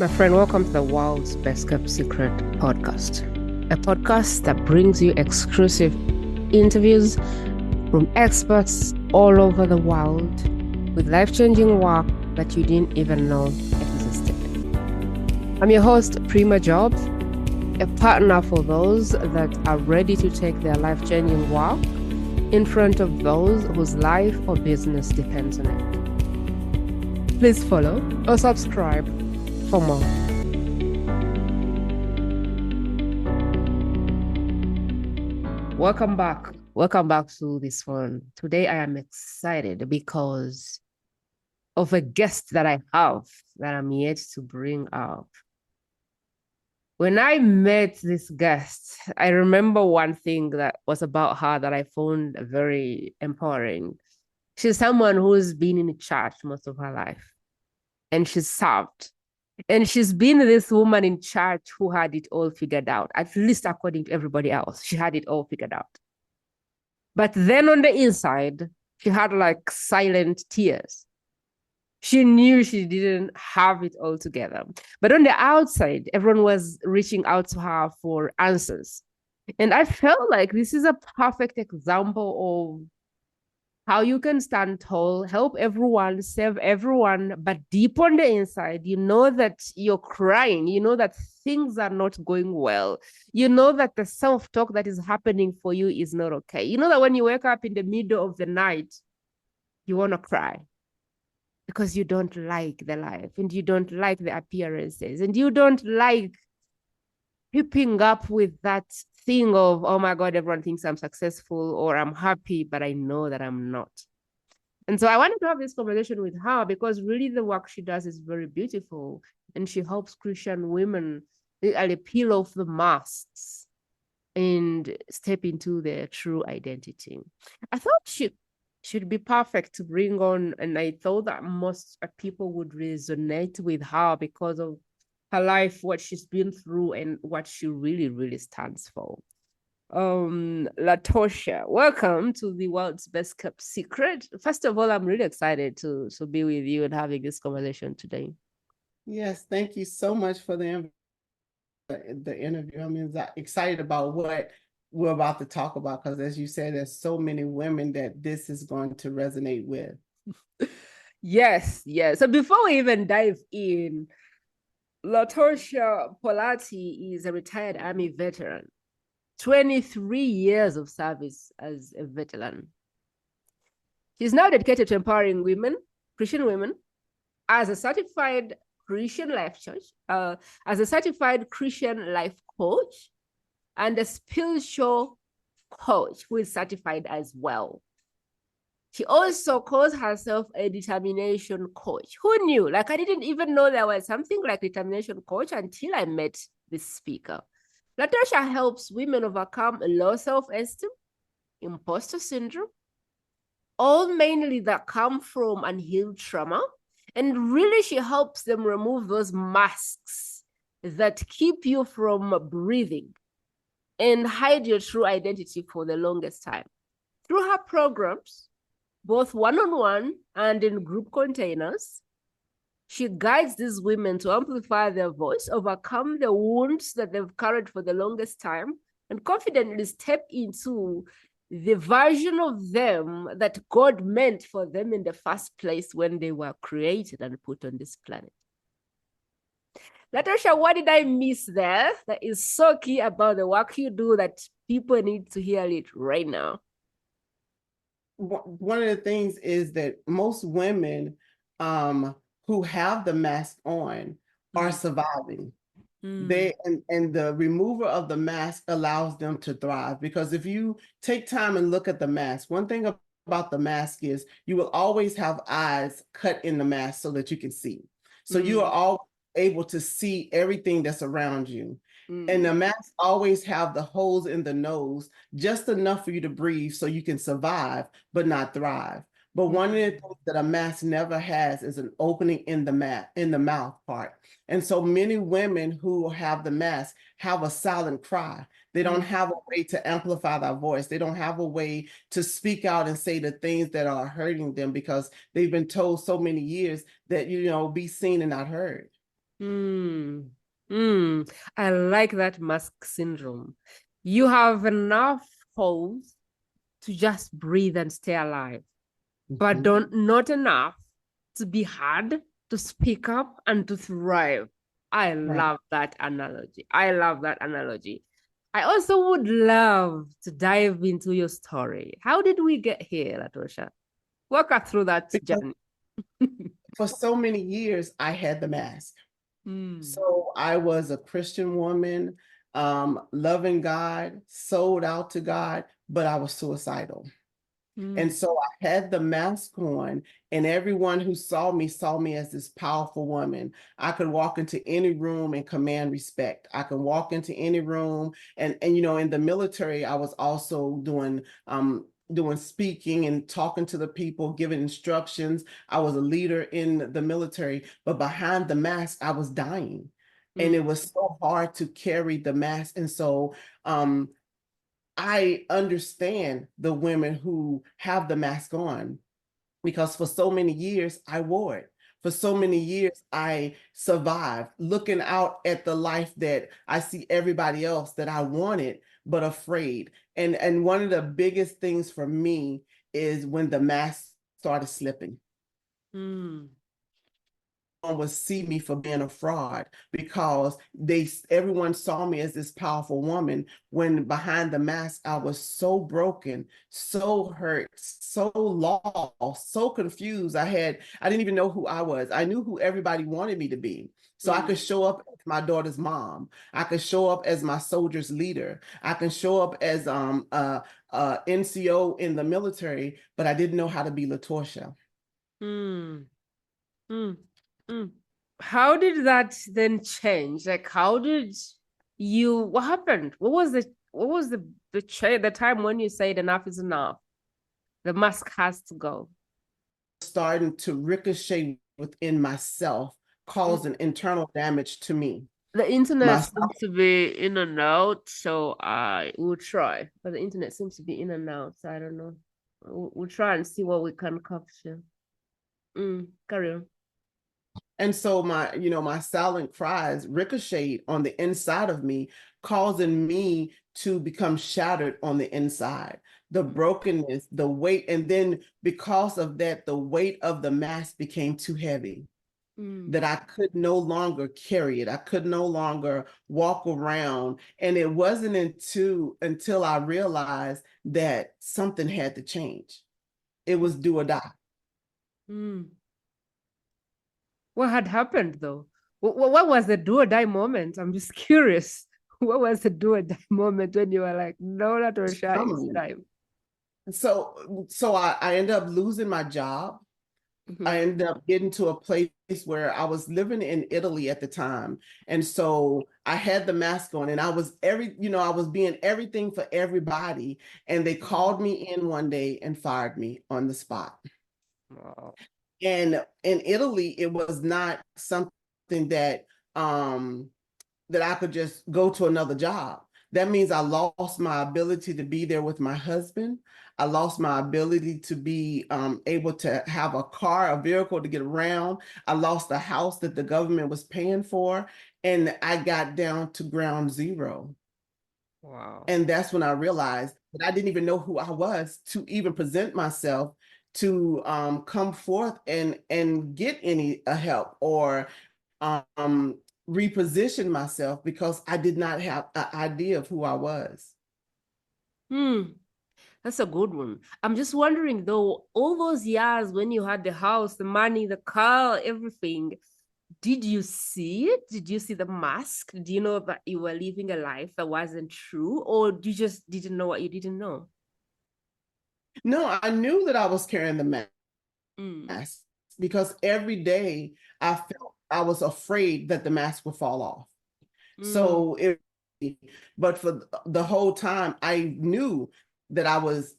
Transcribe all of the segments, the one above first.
My friend, welcome to the world's best kept secret podcast, a podcast that brings you exclusive interviews from experts all over the world with life-changing work that you didn't even know existed. I'm your host, Prima Jobs, a partner for those that are ready to take their life-changing work in front of those whose life or business depends on it. Please follow or subscribe for more. Welcome back. Welcome back to this one. Today I am excited because of a guest that I have that I'm yet to bring up. When I met this guest, I remember one thing that was about her that I found very empowering. She's someone who's been in church most of her life, and she's served. And she's been this woman in church who had it all figured out, at least according to everybody else. She had it all figured out. But then on the inside, she had like silent tears. She knew she didn't have it all together. But on the outside, everyone was reaching out to her for answers. And I felt like this is a perfect example of how you can stand tall, help everyone, serve everyone, but deep on the inside, you know that you're crying, you know that things are not going well, you know that the self-talk that is happening for you is not okay. You know that when you wake up in the middle of the night, you want to cry because you don't like the life and you don't like the appearances and you don't like keeping up with that thing of, oh my God, everyone thinks I'm successful or I'm happy, but I know that I'm not. And so I wanted to have this conversation with her because really the work she does is very beautiful. And she helps Christian women literally peel off the masks and step into their true identity. I thought she should be perfect to bring on. And I thought that most people would resonate with her because of her life, what she's been through, and what she really, really stands for. LaTorcha, welcome to the world's best kept secret. First of all, I'm really excited to be with you and having this conversation today. Yes, thank you so much for the interview. I'm excited about what we're about to talk about because, as you said, there's so many women that this is going to resonate with. Yes. So before we even dive in, LaTorcha Polati is a retired Army veteran, 23 years of service as a veteran. She's now dedicated to empowering women, Christian women, as a certified Christian life coach, and a spiritual coach who is certified as well. She also calls herself a determination coach. Who knew? Like, I didn't even know there was something like determination coach until I met this speaker. LaTorcha helps women overcome low self-esteem, impostor syndrome, all mainly that come from unhealed trauma. And really, she helps them remove those masks that keep you from breathing and hide your true identity for the longest time. Through her programs, both one-on-one and in group containers, she guides these women to amplify their voice, overcome the wounds that they've carried for the longest time, and confidently step into the version of them that God meant for them in the first place when they were created and put on this planet. LaTorcha, what did I miss there that is so key about the work you do that people need to hear it right now? One of the things is that most women who have the mask on are surviving. They and the remover of the mask allows them to thrive, because if you take time and look at the mask, one thing about the mask is you will always have eyes cut in the mask so that you can see. So you are all able to see everything that's around you. And the masks always have the holes in the nose, just enough for you to breathe so you can survive, but not thrive. But one of the things that a mask never has is an opening in the mouth part. And so many women who have the mask have a silent cry. They don't have a way to amplify their voice. They don't have a way to speak out and say the things that are hurting them because they've been told so many years that, be seen and not heard. Mm. Mm. I like that mask syndrome. You have enough holes to just breathe and stay alive, but Mhm. don't not enough to be hard, to speak up and to thrive. I Right. love that analogy. I love that analogy. I also would love to dive into your story. How did we get here, LaTorcha? Walk us through that Because journey. for so many years, I had the mask. Mm, So I was a Christian woman, loving God, sold out to God, but I was suicidal. And mm, so I had the mask on, and everyone who saw me as this powerful woman. I could walk into any room and command respect. I could walk into any room, and in the military, I was also doing speaking and talking to the people, giving instructions. I was a leader in the military, but behind the mask, I was dying. And mm, it was so hard to carry the mask. And so I understand the women who have the mask on because for so many years I wore it. For so many years I survived looking out at the life that I see everybody else that I wanted but afraid. And one of the biggest things for me is when the mask started slipping. mm, Would see me for being a fraud because everyone saw me as this powerful woman when behind the mask I was so broken, so hurt, so lost, so confused. I didn't even know who I was. I knew who everybody wanted me to be. So I could mm, show up as my daughter's mom. I could show up as my soldier's leader. I can show up as NCO in the military, but I didn't know how to be LaTorcha. mm, mm, mm. How did that then change? Like, how did what happened? The time when you said enough is enough? The mask has to go. Starting to ricochet within myself, Mm. causing internal damage to me. The internet Myself. seems to be in and out, so I will try. But the internet seems to be in and out, so I don't know. We'll try and see what we can capture. Carry on. And so my silent cries ricocheted on the inside of me, causing me to become shattered on the inside. The brokenness, the weight, and then because of that, the weight of the mask became too heavy. Mm, That I could no longer carry it. I could no longer walk around. And it wasn't until I realized that something had to change. It was do or die. mm. What had happened though? What was the do or die moment? I'm just curious. What was the do or die moment when you were like, no, LaTorcha, it's Summary. time? So I ended up losing my job. Mhm. I ended up getting to a place where I was living in Italy at the time. And so I had the mask on and I was being everything for everybody. And they called me in one day and fired me on the spot. Wow. And in Italy, it was not something that um that I could just go to another job. That means I lost my ability to be there with my husband. I lost my ability to be able to have a car, a vehicle to get around. I lost a house that the government was paying for. And I got down to ground zero. Wow. And that's when I realized that I didn't even know who I was to even present myself to come forth and get any help or um, reposition myself because I did not have an idea of who I was. Hmm. That's a good one. I'm just wondering though, all those years when you had the house, the money, the car, everything, did you see it? Did you see the mask? Do you know that you were living a life that wasn't true? Or you just didn't know what you didn't know? No, I knew that I was carrying the Mm, mask because every day I felt I was afraid that the mask would fall off. mm, So but for the whole time, I knew that I was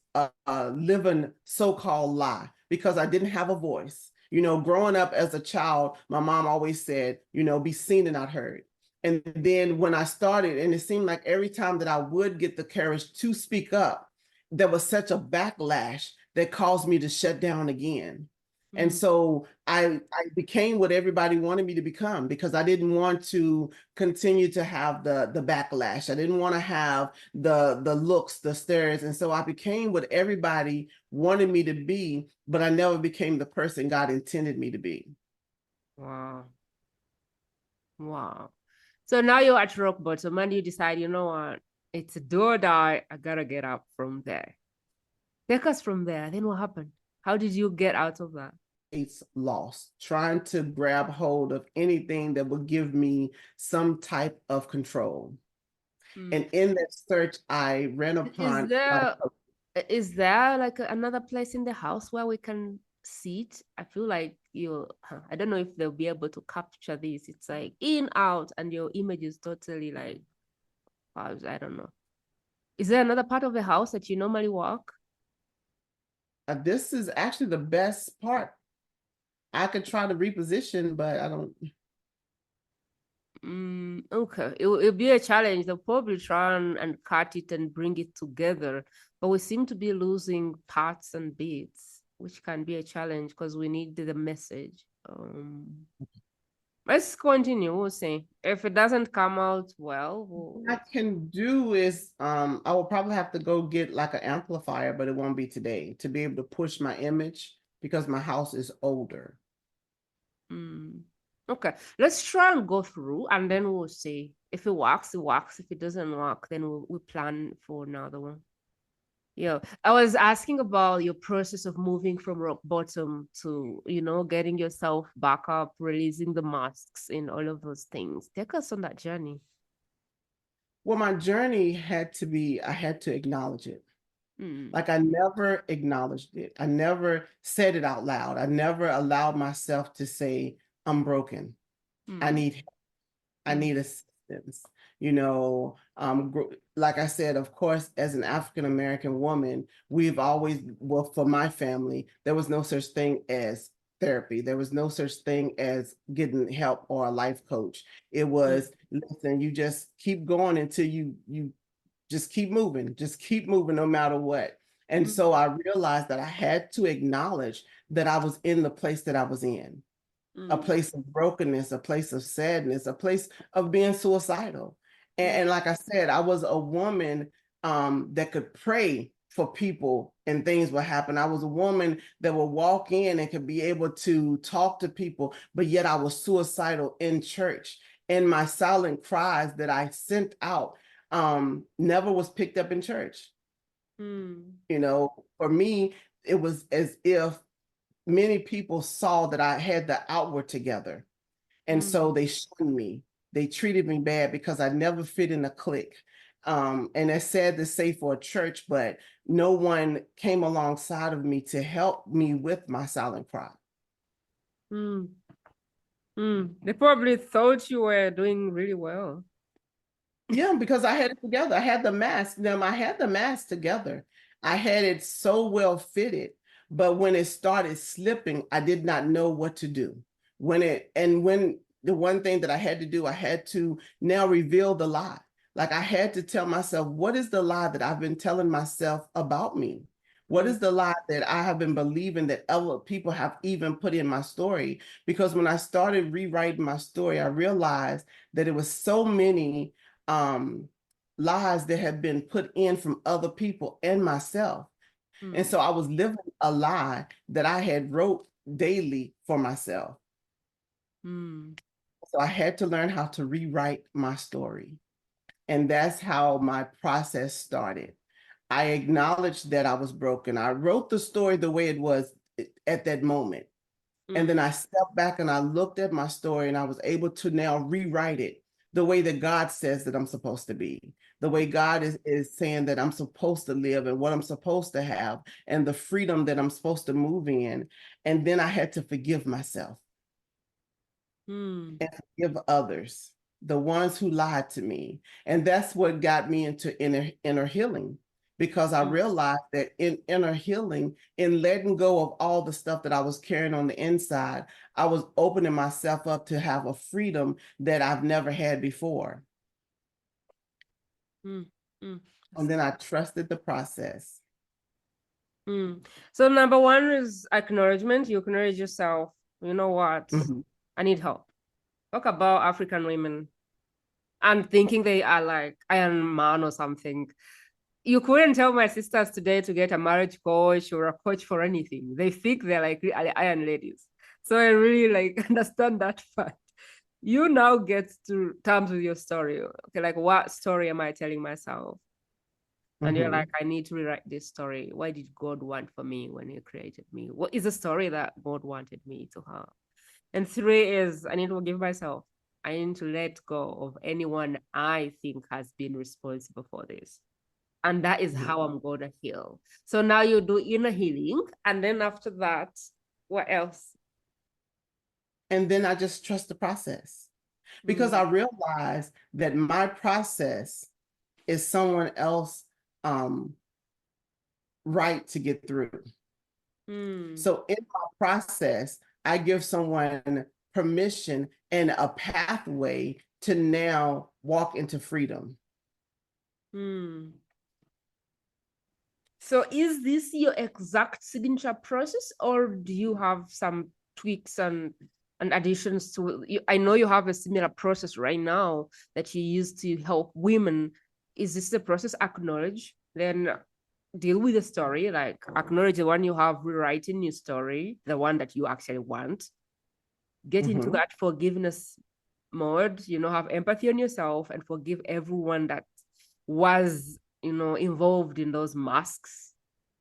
living so-called lie because I didn't have a voice. Growing up as a child, my mom always said, be seen and not heard. And then when I started, and it seemed like every time that I would get the courage to speak up, there was such a backlash that caused me to shut down again. And so I became what everybody wanted me to become because I didn't want to continue to have the backlash. I didn't want to have the looks, the stares. And so I became what everybody wanted me to be, but I never became the person God intended me to be. Wow. Wow. So now you're at rock bottom and you decide, you know what? It's a do or die. I gotta get up from there. Take us from there. Then what happened? How did you get out of that? It's lost, trying to grab hold of anything that would give me some type of control. And in that search, I ran Is upon there like another place in the house where we can sit? I feel like I don't know if they'll be able to capture this. It's like in, out, and your image is totally like, I don't know. Is there another part of the house that you normally walk? this is actually the best part. I could try to reposition, but I don't. Okay, it'll be a challenge. They'll probably try and cut it and bring it together, but we seem to be losing parts and bits, which can be a challenge because we need the message. Let's continue. We'll see. If it doesn't come out well, What I can do is I will probably have to go get like an amplifier, but it won't be today to be able to push my image because my house is older. Okay, let's try and go through and then we'll see. If it works, it works. If it doesn't work, then we'll plan for another one. Yeah, I was asking about your process of moving from rock bottom to, getting yourself back up, releasing the masks and all of those things. Take us on that journey. Well, my journey had to be, I had to acknowledge it. Mm. Like I never acknowledged it. I never said it out loud. I never allowed myself to say, I'm broken. I need help. I need assistance. Like I said, of course, as an African American woman, we've always, well, for my family, there was no such thing as therapy. There was no such thing as getting help or a life coach. It was, listen, you just keep going until you just keep moving no matter what. And so I realized that I had to acknowledge that I was in the place that I was in, a place of brokenness, a place of sadness, a place of being suicidal. And like I said, I was a woman that could pray for people and things would happen. I was a woman that would walk in and could be able to talk to people, but yet I was suicidal in church. And my silent cries that I sent out never was picked up in church. For me, it was as if many people saw that I had the outward together. And so they shunned me. They treated me bad because I never fit in a clique. And it's sad to say for a church, but no one came alongside of me to help me with my silent cry. They probably thought you were doing really well. Yeah, because I had it together. I had the mask. Now I had the mask together. I had it so well fitted, but when it started slipping, I did not know what to do. When the one thing that I had to do, I had to now reveal the lie. Like I had to tell myself, what is the lie that I've been telling myself about me? What is the lie that I have been believing that other people have even put in my story? Because when I started rewriting my story, I realized that it was so many lies that had been put in from other people and myself. And so I was living a lie that I had wrote daily for myself. So I had to learn how to rewrite my story. And that's how my process started. I acknowledged that I was broken. I wrote the story the way it was at that moment. And then I stepped back and I looked at my story and I was able to now rewrite it the way that God says that I'm supposed to be, the way God is saying that I'm supposed to live and what I'm supposed to have and the freedom that I'm supposed to move in. And then I had to forgive myself and forgive others, the ones who lied to me. And that's what got me into inner healing. Because I realized that in inner healing, in letting go of all the stuff that I was carrying on the inside, I was opening myself up to have a freedom that I've never had before. And then I trusted the process. So number one is acknowledgement. You acknowledge yourself. You know what? Mm-hmm. I need help. Talk about African women and thinking they are like Iron Man or something. You couldn't tell my sisters today to get a marriage coach or a coach for anything. They think they're like iron ladies. So I really like understand that fact. You now get to terms with your story. Okay, like what story am I telling myself? And you're like, Mm-hmm. I need to rewrite this story. Why did God want for me when He created me? What is the story that God wanted me to have? And three is I need to forgive myself. I need to let go of anyone I think has been responsible for this. And that is Yeah. how I'm going to heal. So now you do inner healing. And then after that, what else? And then I just trust the process because I realize that my process is someone else right to get through. So in my process, I give someone permission and a pathway to now walk into freedom. So is this your exact signature process, or do you have some tweaks and additions to it? I know you have a similar process right now that you use to help women. Is this the process? Acknowledge, then deal with the story, like acknowledge the one you have, rewriting your story, the one that you actually want. Get into Mm-hmm. that forgiveness mode, have empathy on yourself and forgive everyone that was, involved in those masks.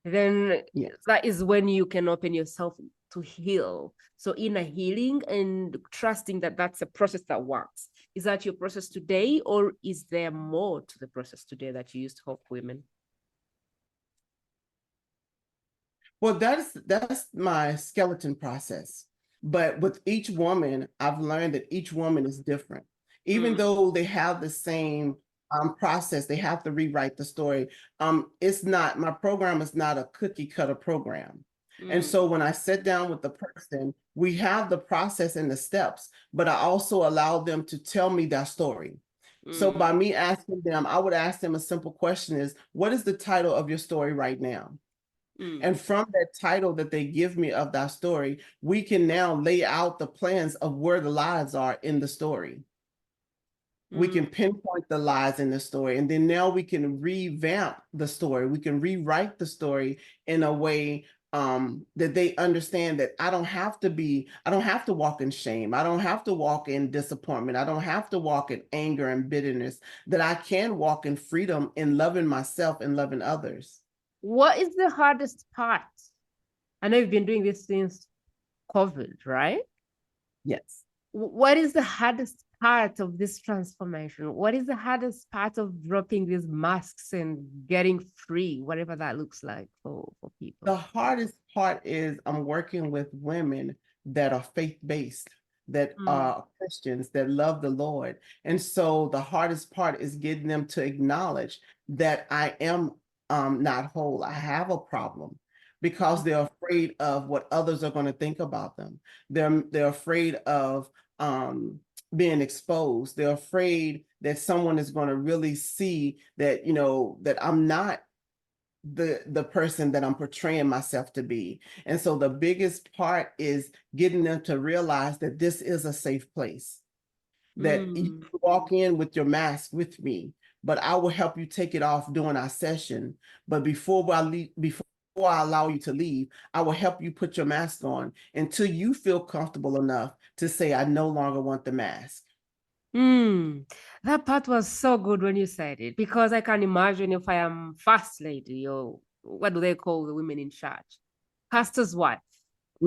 Then Yes. that is when you can open yourself to heal. So inner healing and trusting that that's a process that works. Is that your process today, or is there more to the process today that you use to help women? Well, that's my skeleton process. But with each woman, I've learned that each woman is different. Even though they have the same process, they have to rewrite the story. It's not, my program is not a cookie cutter program. And so when I sit down with the person, we have the process and the steps, but I also allow them to tell me their story. So by me asking them, I would ask them a simple question is, what is the title of your story right now? And from that title that they give me of that story, we can now lay out the plans of where the lies are in the story. We can pinpoint the lies in the story, and then now we can revamp the story. We can rewrite the story in a way that they understand that I don't have to walk in shame. I don't have to walk in disappointment. I don't have to walk in anger and bitterness, that I can walk in freedom in loving myself and loving others. What is the hardest part? I know you've been doing this since COVID, right? Yes. What is the hardest part of this transformation? What is the hardest part of dropping these masks and getting free, whatever that looks like for people? The hardest part is I'm working with women that are faith-based, that are Christians, that love the Lord. And so the hardest part is getting them to acknowledge that I am not whole. I have a problem because they're afraid of what others are going to think about them. They're afraid of being exposed. They're afraid that someone is going to really see that, that I'm not the person that I'm portraying myself to be. And so the biggest part is getting them to realize that this is a safe place, that you can walk in with your mask with me, but I will help you take it off during our session. But before I allow you to leave, I will help you put your mask on until you feel comfortable enough to say, I no longer want the mask. That part was so good when you said it, because I can imagine if I am first lady, or what do they call the women in charge? Pastor's wife.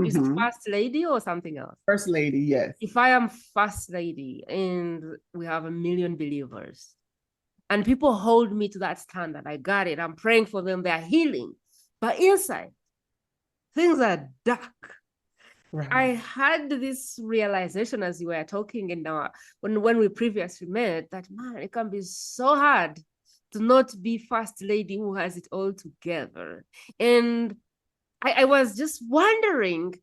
Is it Mm-hmm. first lady or something else? First lady, yes. If I am first lady and we have a million believers and people hold me to that standard, I got it. I'm praying for them, they're healing. But inside, things are dark. Right. I had this realization as you were talking, and when we previously met, that man, it can be so hard to not be first lady who has it all together. And I was just wondering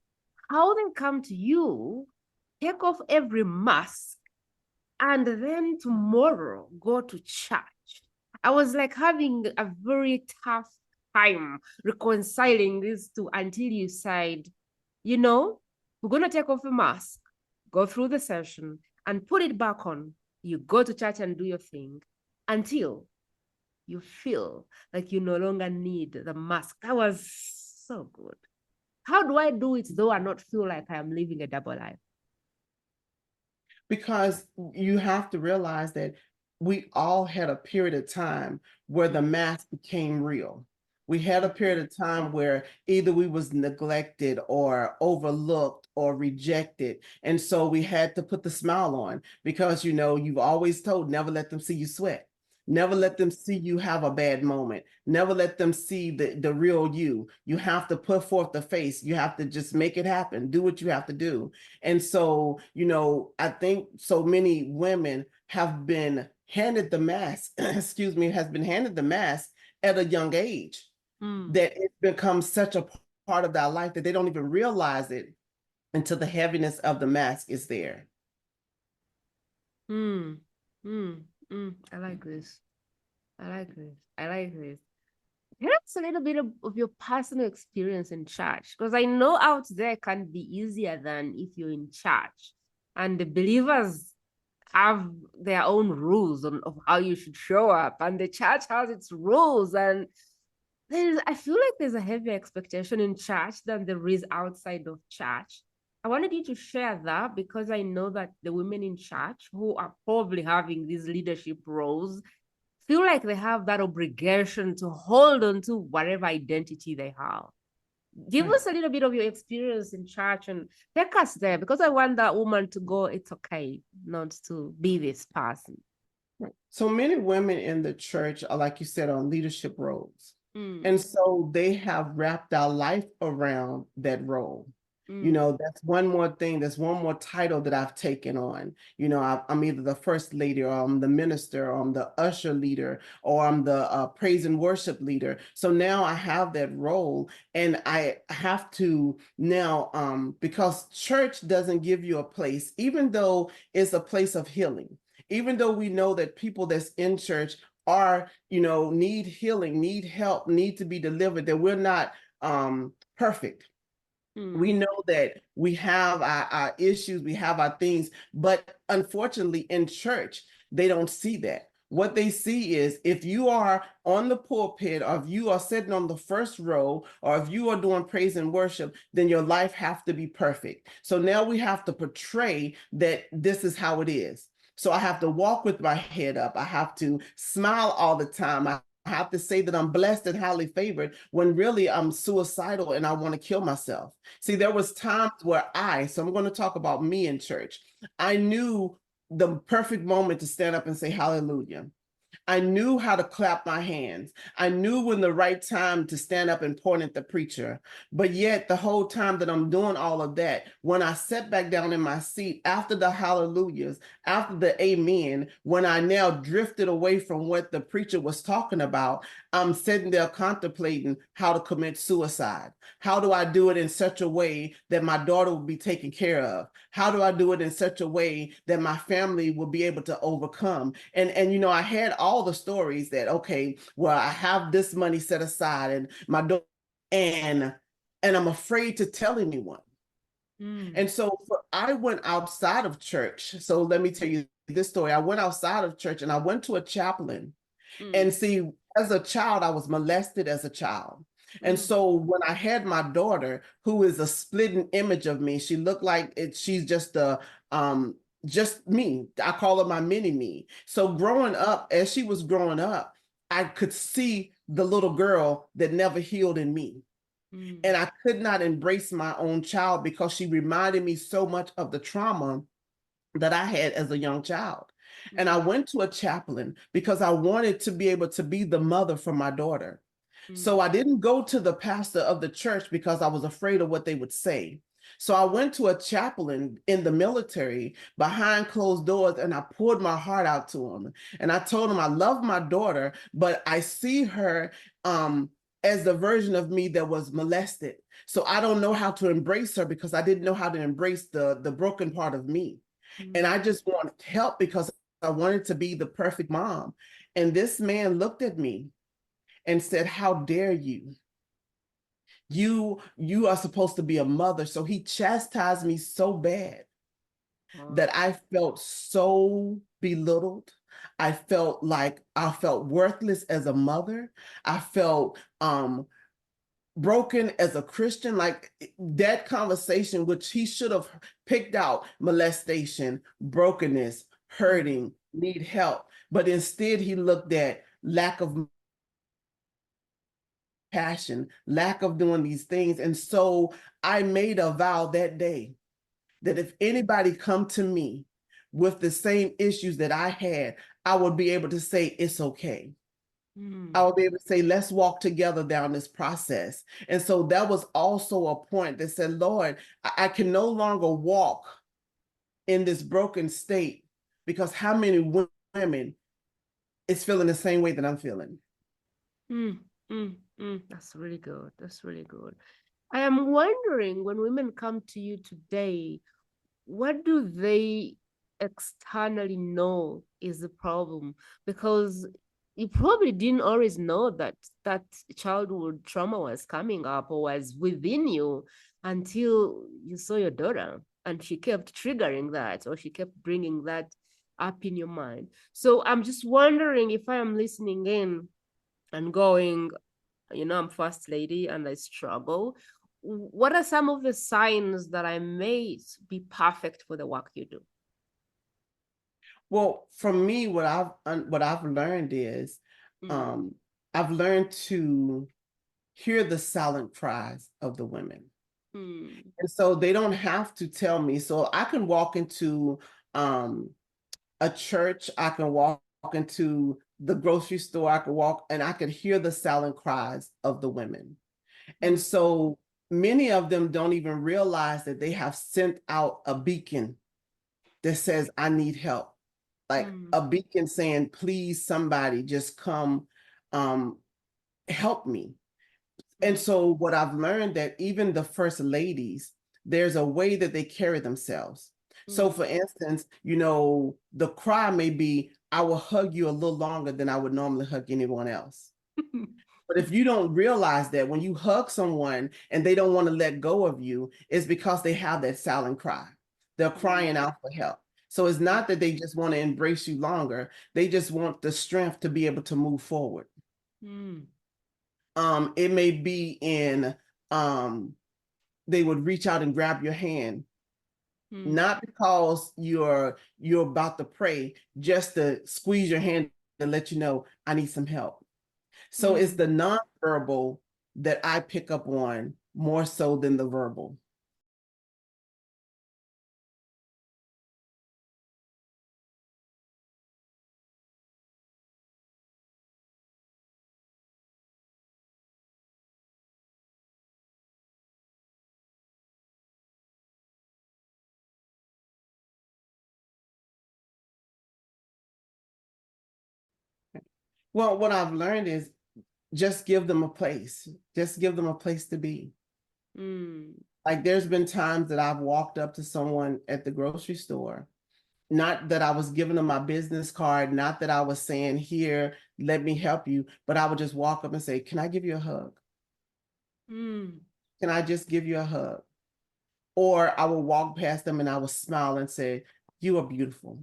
how they come to you, take off every mask, and then tomorrow go to church. I was like having a very tough time reconciling these two until you decide, you know, we're going to take off the mask, go through the session, and put it back on. You go to church and do your thing until you feel like you no longer need the mask. That was so good. How do I do it though I not feel like I am living a double life? Because you have to realize that we all had a period of time where the mask became real. We had a period of time where either we was neglected or overlooked or rejected. And so we had to put the smile on because, you know, you've always told, never let them see you sweat. Never let them see you have a bad moment. Never let them see the real you. You have to put forth the face. You have to just make it happen. Do what you have to do. And so, you know, I think so many women have been handed the mask, excuse me, has been handed the mask at a young age, that it becomes such a part of their life that they don't even realize it until the heaviness of the mask is there. I like this. I like this. I like this. Tell us a little bit of your personal experience in church, because I know out there can be easier than if you're in church. And the believers have their own rules of how you should show up, and the church has its rules. And I feel like there's a heavier expectation in church than there is outside of church. I wanted you to share that because I know that the women in church who are probably having these leadership roles feel like they have that obligation to hold on to whatever identity they have. Give us a little bit of your experience in church and take us there, because I want that woman to go, it's okay not to be this person. So many women in the church are, like you said, on leadership roles. Mm. And so they have wrapped our life around that role. You know, that's one more thing, that's one more title that I've taken on. You know, I'm either the first lady, or I'm the minister, or I'm the usher leader, or I'm the praise and worship leader. So now I have that role, and I have to now, because church doesn't give you a place, even though it's a place of healing, even though we know that people that's in church are, you know, need healing, need help, need to be delivered, that we're not perfect. We know that we have our issues, we have our things, but unfortunately in church, they don't see that. What they see is if you are on the pulpit, or if you are sitting on the first row, or if you are doing praise and worship, then your life has to be perfect. So now we have to portray that this is how it is. So I have to walk with my head up. I have to smile all the time. I have to say that I'm blessed and highly favored, when really I'm suicidal and I want to kill myself. See, there was times where so I'm going to talk about me in church. I knew the perfect moment to stand up and say hallelujah. I knew how to clap my hands. I knew when the right time to stand up and point at the preacher. But yet the whole time that I'm doing all of that, when I sat back down in my seat after the hallelujahs, after the amen, when I now drifted away from what the preacher was talking about, I'm sitting there contemplating how to commit suicide. How do I do it in such a way that my daughter will be taken care of? How do I do it in such a way that my family will be able to overcome? And you know, I had all the stories that, okay, well, I have this money set aside, and my daughter, and I'm afraid to tell anyone. And so I went outside of church. So let me tell you this story. I went outside of church and I went to a chaplain. And see, as a child, I was molested as a child. And so when I had my daughter, who is a splitting image of me, she looked like she's just me. I call her my mini me. So growing up, as she was growing up, I could see the little girl that never healed in me. And I could not embrace my own child because she reminded me so much of the trauma that I had as a young child. And I went to a chaplain because I wanted to be able to be the mother for my daughter. So I didn't go to the pastor of the church because I was afraid of what they would say. So I went to a chaplain in the military behind closed doors, and I poured my heart out to him. And I told him I love my daughter, but I see her as the version of me that was molested. So I don't know how to embrace her because I didn't know how to embrace the broken part of me. And I just wanted help because I wanted to be the perfect mom. And this man looked at me and said, how dare you? You are supposed to be a mother. So he chastised me so bad that I felt so belittled. I felt like I felt worthless as a mother. I felt broken as a Christian. Like that conversation, which he should have picked out: molestation, brokenness, hurting, need help. But instead, he looked at lack of passion, lack of doing these things. And so I made a vow that day that if anybody come to me with the same issues that I had, I would be able to say, it's okay. I will be able to say, let's walk together down this process. And so that was also a point that said, Lord, I can no longer walk in this broken state, because how many women is feeling the same way that I'm feeling? That's really good. That's really good. I am wondering, when women come to you today, what do they externally know is the problem? Because you probably didn't always know that that childhood trauma was coming up or was within you until you saw your daughter and she kept triggering that, or she kept bringing that up in your mind. So I'm just wondering, if I am listening in and going, I'm first lady and I struggle, what are some of the signs that I may be perfect for the work you do? Well, for me, what I've learned is I've learned to hear the silent cries of the women. And so they don't have to tell me. So I can walk into a church, I can walk into the grocery store, I can walk and I can hear the silent cries of the women. And so many of them don't even realize that they have sent out a beacon that says, I need help. Like a beacon saying, please, somebody just come help me. And so what I've learned, that even the first ladies, there's a way that they carry themselves. So for instance, the cry may be, I will hug you a little longer than I would normally hug anyone else. But if you don't realize that when you hug someone and they don't want to let go of you, it's because they have that silent cry. They're crying out for help. So it's not that they just want to embrace you longer. They just want the strength to be able to move forward. It may be in they would reach out and grab your hand, not because you're about to pray, just to squeeze your hand and let you know, I need some help. So it's the nonverbal that I pick up on more so than the verbal. Well, what I've learned is just give them a place. Just give them a place to be. Like there's been times that I've walked up to someone at the grocery store, not that I was giving them my business card, not that I was saying, here, let me help you, but I would just walk up and say, can I give you a hug? Can I just give you a hug? Or I would walk past them and I would smile and say, you are beautiful.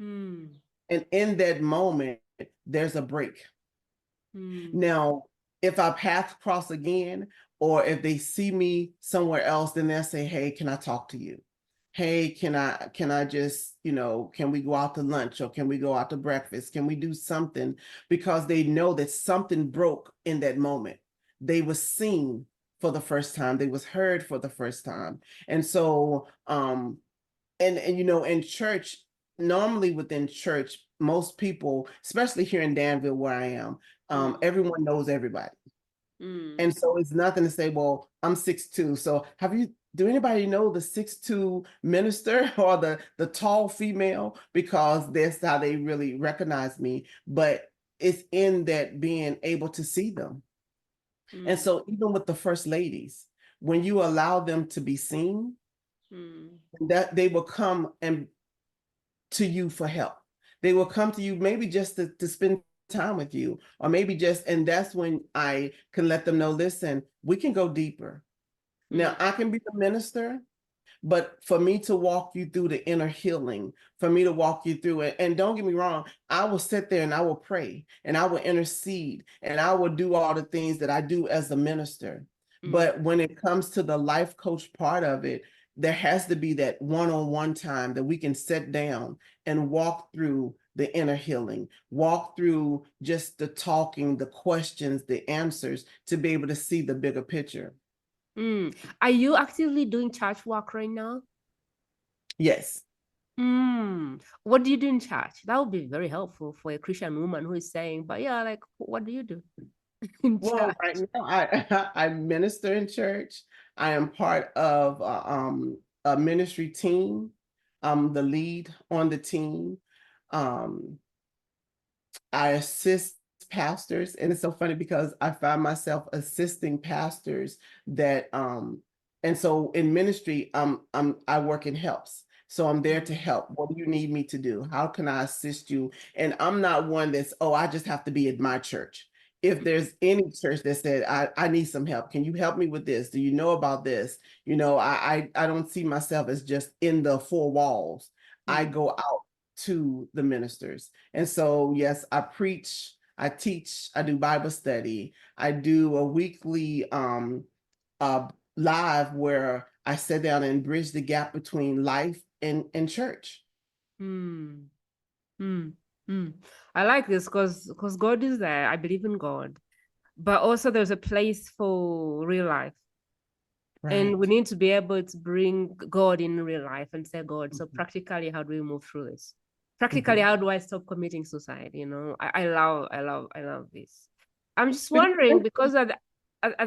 And in that moment, there's a break. Now, if our paths cross again, or if they see me somewhere else, then they'll say, hey, can I talk to you? Hey, can I just, can we go out to lunch, or can we go out to breakfast? Can we do something? Because they know that something broke in that moment. They were seen for the first time. They was heard for the first time. And so, and in church, normally within church, most people, especially here in Danville where I am, everyone knows everybody. And so it's nothing to say, well, I'm 6'2". So do anybody know the 6'2" minister or the tall female? Because that's how they really recognize me. But it's in that being able to see them. And so even with the first ladies, when you allow them to be seen, that they will come and to you for help. They will come to you maybe just to spend time with you, or maybe just, and that's when I can let them know, listen, we can go deeper. Now I can be the minister, but for me to walk you through the inner healing, for me to walk you through it, and don't get me wrong, I will sit there and I will pray and I will intercede and I will do all the things that I do as a minister. But when it comes to the life coach part of it, there has to be that one-on-one time that we can sit down and walk through the inner healing, walk through just the talking, the questions, the answers, to be able to see the bigger picture. Are you actively doing church work right now? Yes. What do you do in church? That would be very helpful for a Christian woman who is saying, but yeah, like, what do you do in Well, church? right now I minister in church. I am part of a ministry team. I'm the lead on the team. Um, I assist pastors, and it's so funny because I find myself assisting pastors that and so in ministry, I work in helps. So I'm there to help. What do you need me to do? How can I assist you? And I'm not one that's, oh, I just have to be at my church. If there's any church that said, I need some help, can you help me with this? Do you know about this? You know, I don't see myself as just in the four walls. I go out to the ministers. And so, yes, I preach, I teach, I do Bible study, I do a weekly live where I sit down and bridge the gap between life and church. I like this because God is there. I believe in God, but also there's a place for real life. And we Right. need to be able to bring God in real life and say, God, so practically, how do we move through this? Practically, how do I stop committing suicide? You know, I love this. I'm just wondering, because at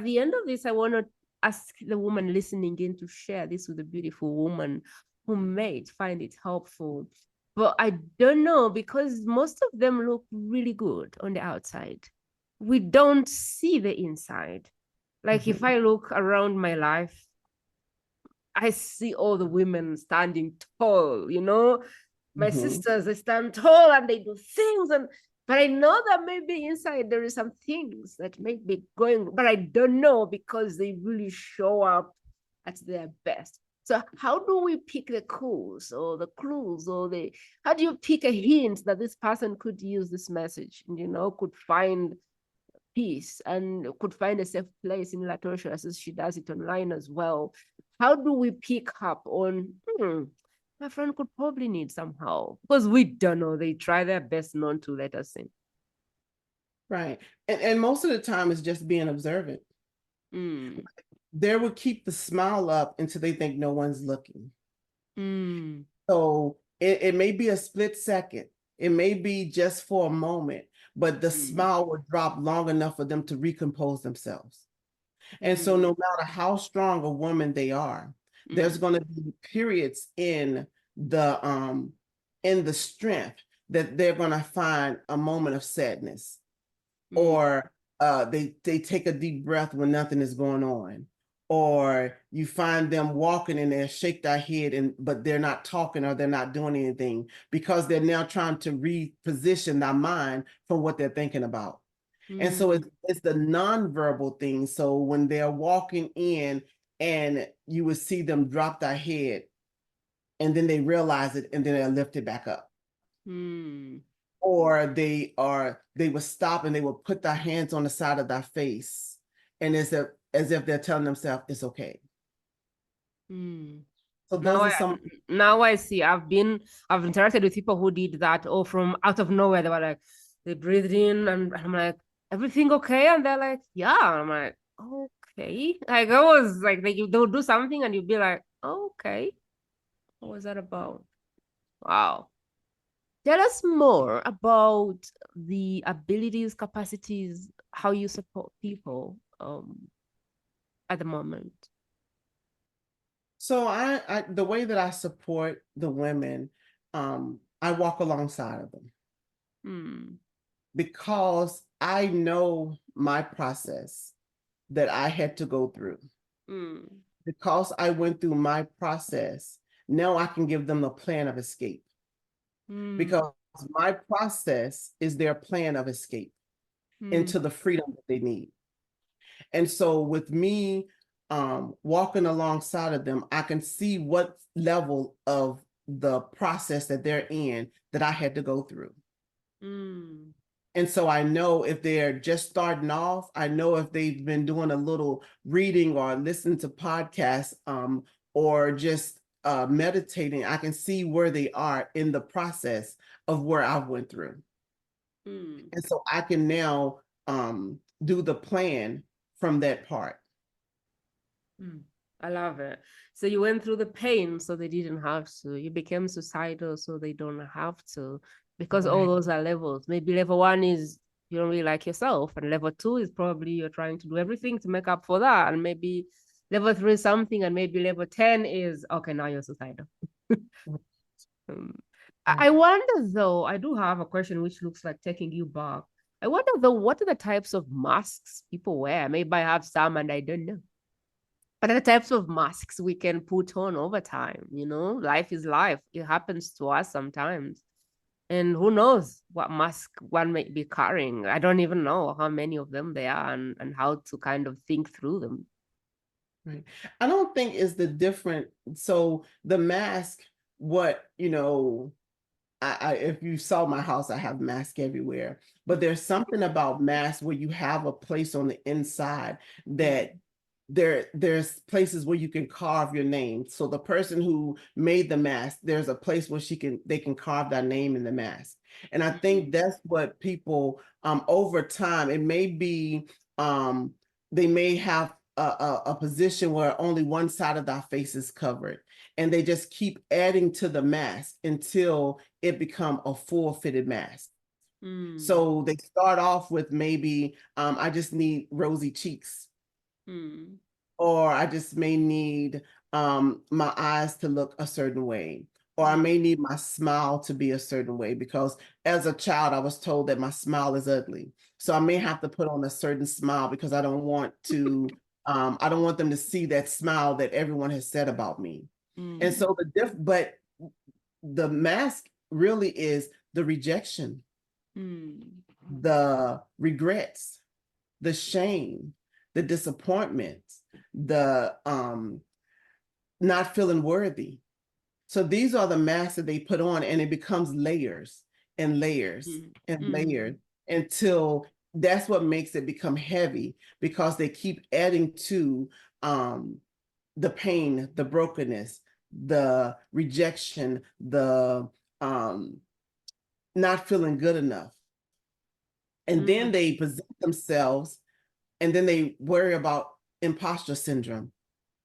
the end of this, I want to ask the woman listening in to share this with a beautiful woman who may find it helpful. But I don't know, because most of them look really good on the outside. We don't see the inside. Like if I look around my life, I see all the women standing tall, you know. My sisters, they stand tall and they do things, but I know that maybe inside there is some things that may be going, but I don't know because they really show up at their best. So how do we pick the clues or the clues or how do you pick a hint that this person could use this message, you know, could find peace and could find a safe place in LaTorcha, as she does it online as well? How do we pick up on, my friend could probably need somehow? Because we don't know. They try their best not to let us in. Right. And most of the time it's just being observant. They will keep the smile up until they think no one's looking. So it may be a split second. It may be just for a moment, but the smile will drop long enough for them to recompose themselves. And so no matter how strong a woman they are, there's going to be periods in the strength that they're going to find a moment of sadness, or they take a deep breath when nothing is going on, or you find them walking and they shake their head but they're not talking or they're not doing anything because they're now trying to reposition their mind from what they're thinking about. And so it's the nonverbal thing. So when they're walking in and you would see them drop their head and then they realize it and then they'll lift it back up. Or they would stop and they would put their hands on the side of their face and as if they're telling themselves it's okay. So those are some. Now I see. I've interacted with people who did that, or from out of nowhere they were like, they breathed in and I'm like, everything okay? And they're like, yeah. And I'm like, okay. Like I was like, they'll do something and you'll be like, okay, what was that about? Wow. Tell us more about the abilities, capacities, how you support people at the moment. So the way that I support the women, I walk alongside of them because I know my process that I had to go through. Because I went through my process, now I can give them a plan of escape. Because my process is their plan of escape into the freedom that they need. And so with me walking alongside of them, I can see what level of the process that they're in that I had to go through. And so I know if they're just starting off, I know if they've been doing a little reading or listening to podcasts or just meditating, I can see where they are in the process of where I went through. And so I can now do the plan from that part. I love it. So you went through the pain so they didn't have to. You became suicidal so they don't have to. Because all those are levels. Maybe level 1 is you don't really like yourself. And level 2 is probably you're trying to do everything to make up for that. And maybe level 3 is something. And maybe level 10 is, okay, now you're suicidal. I wonder though, I do have a question which looks like taking you back. I wonder though, what are the types of masks people wear? Maybe I have some and I don't know. What are the types of masks we can put on over time? You know, life is life. It happens to us sometimes. And who knows what mask one may be carrying? I don't even know how many of them there are and how to kind of think through them. Right. I don't think is the different. So the mask, what, you know, if you saw my house, I have masks everywhere. But there's something about masks where you have a place on the inside that there's places where you can carve your name. So the person who made the mask, there's a place where they can carve that name in the mask. And I think that's what people over time, it may be they may have a position where only one side of their face is covered, and they just keep adding to the mask until it become a full fitted mask. So they start off with maybe I just need rosy cheeks, or I just may need my eyes to look a certain way, or I may need my smile to be a certain way, because as a child I was told that my smile is ugly. So I may have to put on a certain smile because I don't want them to see that smile that everyone has said about me. And so but the mask really is the rejection, the regrets, the shame, the disappointment, the not feeling worthy. So these are the masks that they put on, and it becomes layers and layers and layers until that's what makes it become heavy, because they keep adding to the pain, the brokenness, the rejection, the not feeling good enough. And then they present themselves, and then they worry about imposter syndrome,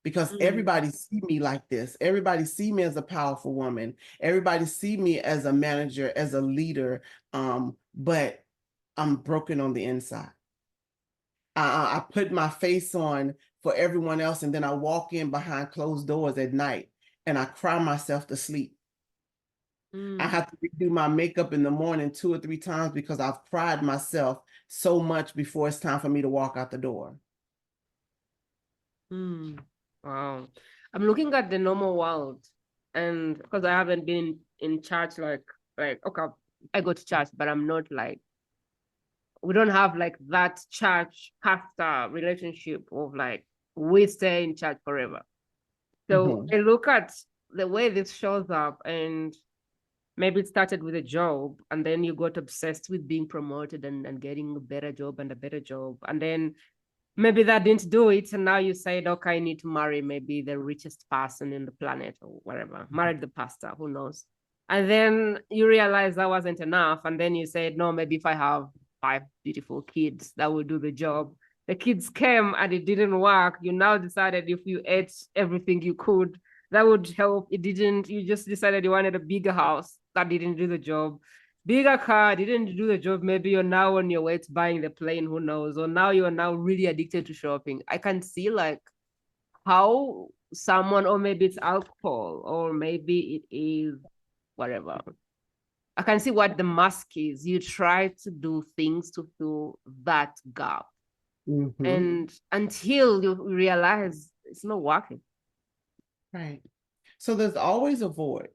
because everybody see me like this. Everybody see me as a powerful woman. Everybody see me as a manager, as a leader, but I'm broken on the inside. I put my face on for everyone else, and then I walk in behind closed doors at night and I cry myself to sleep. I have to redo my makeup in the morning 2 or 3 times because I've cried myself so much before it's time for me to walk out the door. Wow. I'm looking at the normal world, and because I haven't been in church, like okay, I go to church, but I'm not like, we don't have like that church pastor relationship of like we stay in church forever. So I look at the way this shows up, and maybe it started with a job, and then you got obsessed with being promoted and getting a better job and a better job. And then maybe that didn't do it. And now you said, okay, I need to marry maybe the richest person in the planet or whatever, married the pastor, who knows? And then you realize that wasn't enough. And then you said, no, maybe if I have 5 beautiful kids, that will do the job. The kids came and it didn't work. You now decided if you ate everything you could, that would help. It didn't. You just decided you wanted a bigger house. That didn't do the job. Bigger car didn't do the job. Maybe you're now on your way to buying the plane, who knows? Or now you're now really addicted to shopping. I can see like how someone, or maybe it's alcohol, or maybe it is whatever. I can see what the mask is. You try to do things to fill that gap. And until you realize it's not working. Right. So there's always a void.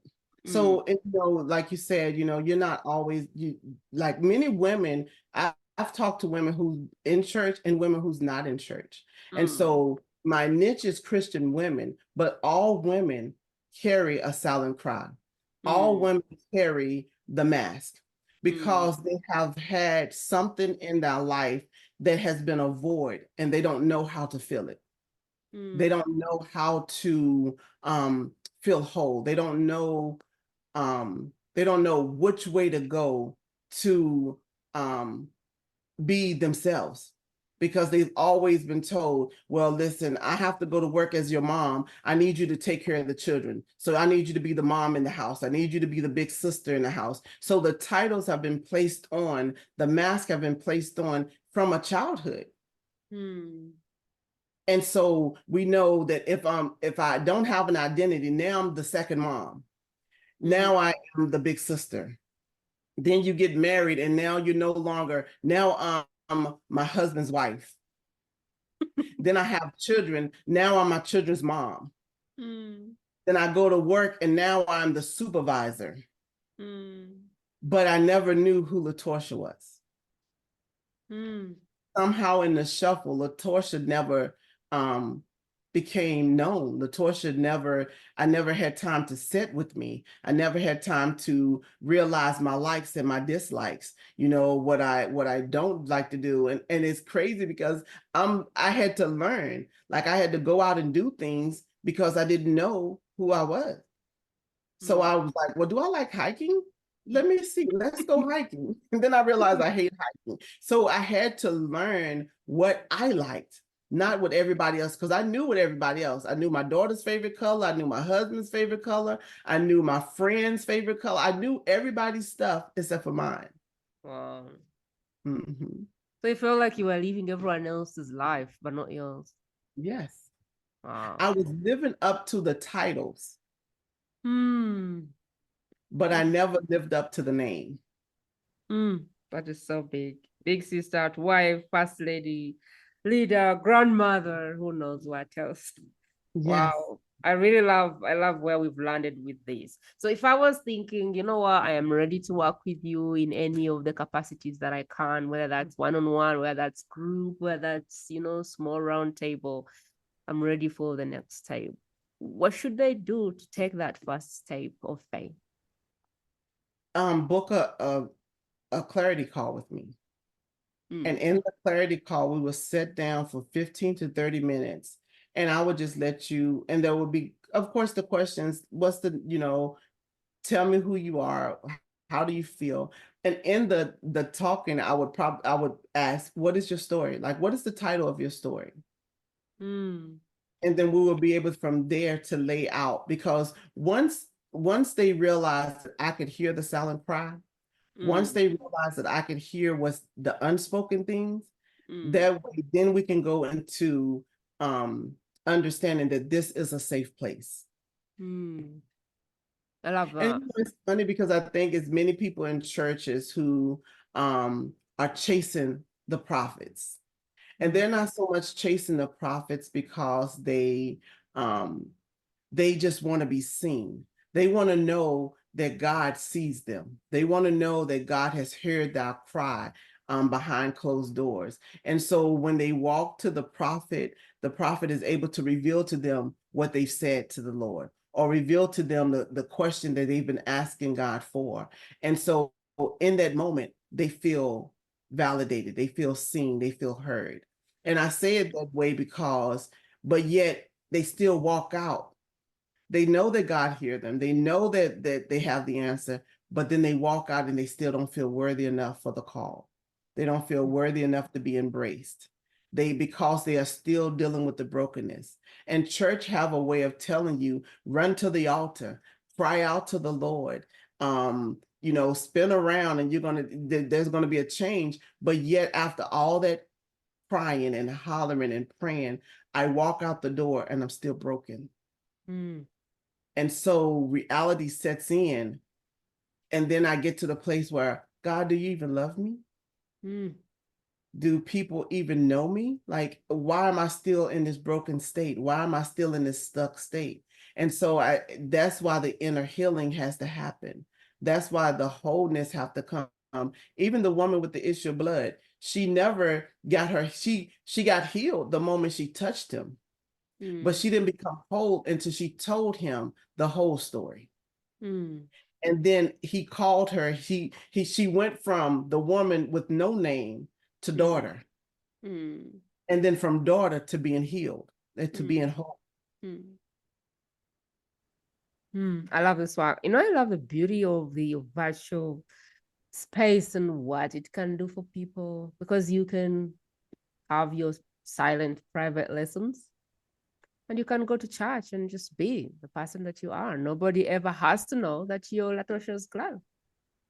So, like you said, you're not always like many women. I've talked to women who's in church and women who's not in church. And so my niche is Christian women, but all women carry a silent cry. All women carry the mask because they have had something in their life that has been a void and they don't know how to fill it. They don't know how to feel whole. They don't know which way to go to be themselves because they've always been told, well, listen, I have to go to work as your mom. I need you to take care of the children. So I need you to be the mom in the house. I need you to be the big sister in the house. So the titles have been placed on, the mask have been placed on from a childhood. And so we know that if I don't have an identity, now I'm the second mom. Now I am the big sister. Then you get married and now you're no longer, now I'm my husband's wife. Then I have children. Now I'm my children's mom. Then I go to work and now I'm the supervisor. But I never knew who LaTorcha was. Somehow in the shuffle, LaTorcha never became known. I never had time to sit with me. I never had time to realize my likes and my dislikes, what I don't like to do. And it's crazy because I had to learn, like I had to go out and do things because I didn't know who I was. So I was like, well, do I like hiking? Let me see, let's go hiking. And then I realized I hate hiking. So I had to learn what I liked, not what everybody else, because I knew what everybody else. I knew my daughter's favorite color. I knew my husband's favorite color. I knew my friend's favorite color. I knew everybody's stuff except for mine. Wow. So you felt like you were living everyone else's life, but not yours. Yes. Wow. I was living up to the titles. But I never lived up to the name. That is so big. Big sister, wife, first lady, leader, grandmother, who knows what else. Yes. Wow. I love where we've landed with this. So if I was thinking, you know what, I am ready to work with you in any of the capacities that I can, whether that's one-on-one, whether that's group, whether that's, small round table, I'm ready for the next step. What should they do to take that first step of faith? Book a clarity call with me. And in the clarity call, we will sit down for 15 to 30 minutes. And I would just let you, and there will be, of course, the questions, tell me who you are, how do you feel? And in the talking, I would ask, what is your story? Like, what is the title of your story? And then we will be able from there to lay out, because once they realize that I could hear the silent cry, once they realize that I could hear what's the unspoken things, that way, then we can go into understanding that this is a safe place. I love that. And it's funny because I think it's many people in churches who are chasing the prophets. And they're not so much chasing the prophets because they just want to be seen. They want to know that God sees them. They want to know that God has heard their cry behind closed doors. And so when they walk to the prophet is able to reveal to them what they've said to the Lord, or reveal to them the question that they've been asking God for. And so in that moment, they feel validated, they feel seen, they feel heard. And I say it that way because, but yet they still walk out. They know that God hears them. They know that they have the answer, but then they walk out and they still don't feel worthy enough for the call. They don't feel worthy enough to be embraced. Because they are still dealing with the brokenness. And church have a way of telling you, run to the altar, cry out to the Lord, spin around and there's going to be a change. But yet after all that crying and hollering and praying, I walk out the door and I'm still broken. And so reality sets in. And then I get to the place where, God, do you even love me? Do people even know me? Like, why am I still in this broken state? Why am I still in this stuck state? And so that's why the inner healing has to happen. That's why the wholeness have to come. Even the woman with the issue of blood, she never got she got healed the moment she touched him. But she didn't become whole until she told him the whole story. And then he called her. She went from the woman with no name to daughter, and then from daughter to being healed, to being whole. I love this one. You know, I love the beauty of the virtual space and what it can do for people, because you can have your silent private lessons and you can go to church and just be the person that you are. Nobody ever has to know that you're LaTorcha's glove.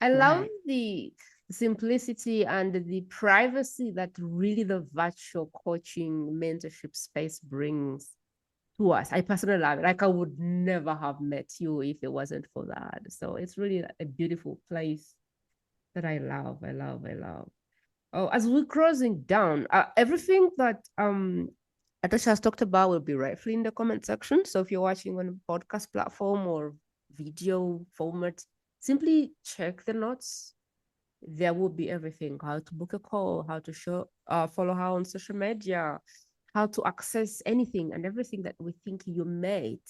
I love the simplicity and the privacy that really the virtual coaching mentorship space brings to us. I personally love it. Like, I would never have met you if it wasn't for that. So it's really a beautiful place that I love. I love. I love. Oh, as we're closing down, everything that Atasha has talked about will be rightfully in the comment section. So if you're watching on a podcast platform or video format, simply check the notes. There will be everything: how to book a call, how to follow her on social media, how to access anything and everything that we think you might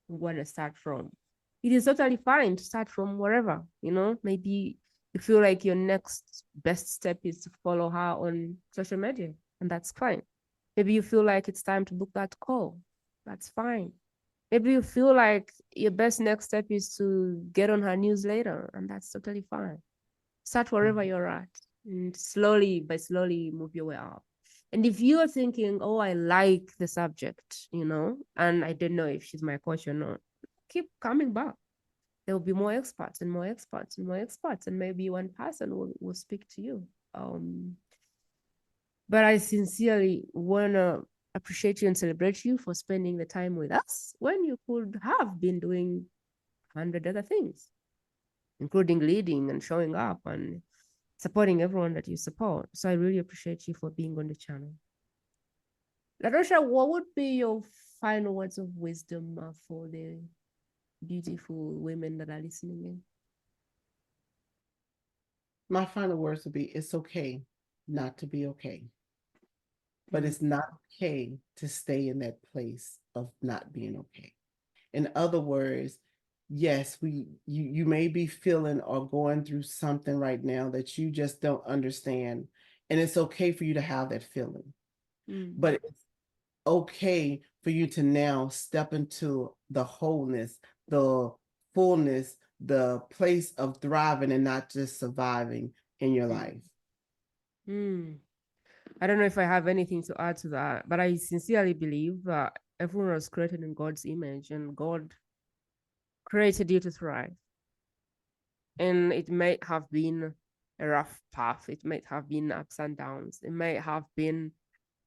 want to start from. It is totally fine to start from wherever, maybe you feel like your next best step is to follow her on social media, and that's fine. Maybe you feel like it's time to book that call. That's fine. Maybe you feel like your best next step is to get on her newsletter, and that's totally fine. Start wherever you're at, and slowly move your way up. And if you are thinking, oh, I like the subject, and I don't know if she's my coach or not, keep coming back. There will be more experts and more experts and more experts, and maybe one person will speak to you. But I sincerely want to appreciate you and celebrate you for spending the time with us when you could have been doing 100 other things, including leading and showing up and supporting everyone that you support. So I really appreciate you for being on the channel. LaTorcha, what would be your final words of wisdom for the beautiful women that are listening in? My final words would be, it's okay not to be okay. But it's not okay to stay in that place of not being okay. In other words, yes, you may be feeling or going through something right now that you just don't understand. And it's okay for you to have that feeling. But it's okay for you to now step into the wholeness, the fullness, the place of thriving and not just surviving in your life. I don't know if I have anything to add to that, but I sincerely believe that everyone was created in God's image, and God created you to thrive. And it might have been a rough path. It might have been ups and downs. It might have been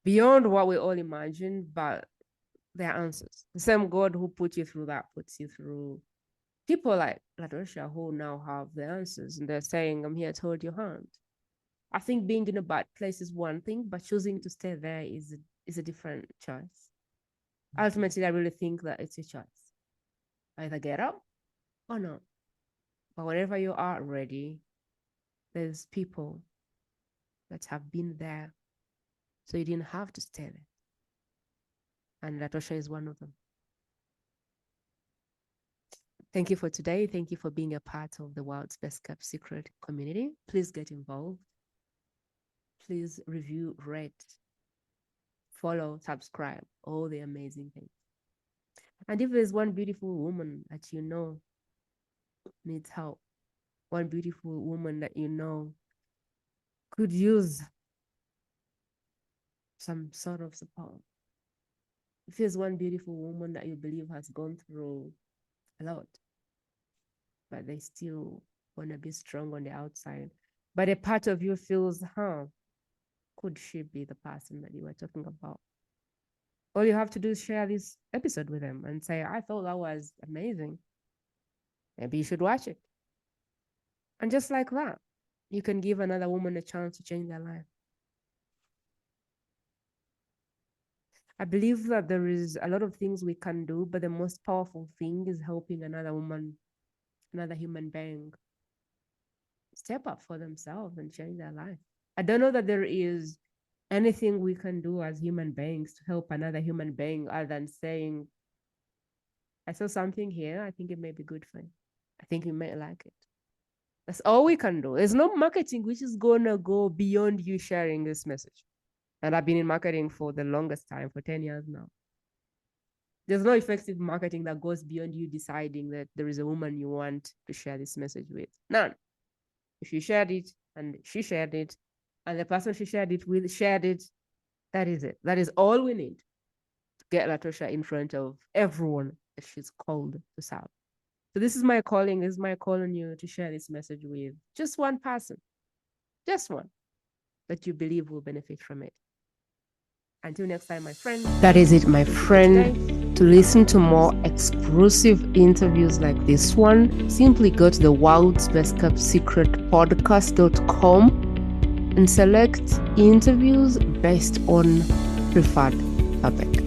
beyond what we all imagined, but there are answers. The same God who put you through that puts you through people like LaTorcha who now have the answers, and they're saying, I'm here to hold your hand. I think being in a bad place is one thing, but choosing to stay there is a different choice. Ultimately, I really think that it's your choice. Either get up or not. But whenever you are ready, there's people that have been there, so you didn't have to stay there. And LaTorcha is one of them. Thank you for today. Thank you for being a part of the world's best kept secret community. Please get involved. Please review, rate, follow, subscribe, all the amazing things. And if there's one beautiful woman that you know needs help, one beautiful woman that you know could use some sort of support, if there's one beautiful woman that you believe has gone through a lot, but they still want to be strong on the outside, but a part of you feels, could she be the person that you were talking about? All you have to do is share this episode with them and say, I thought that was amazing. Maybe you should watch it. And just like that, you can give another woman a chance to change their life. I believe that there is a lot of things we can do, but the most powerful thing is helping another woman, another human being step up for themselves and change their life. I don't know that there is anything we can do as human beings to help another human being other than saying, I saw something here. I think it may be good for you. I think you may like it. That's all we can do. There's no marketing which is going to go beyond you sharing this message. And I've been in marketing for the longest time, for 10 years now. There's no effective marketing that goes beyond you deciding that there is a woman you want to share this message with. None. If you shared it and she shared it and the person she shared it with shared it, that is it. That is all we need to get LaTorcha in front of everyone that she's called to serve. So this is my calling. This is my call on you to share this message with just one person, just one that you believe will benefit from it. Until next time, my friend. That is it, my friend. To listen to more exclusive interviews like this one, simply go to the world's best kept secret podcast.com and select interviews based on preferred topic.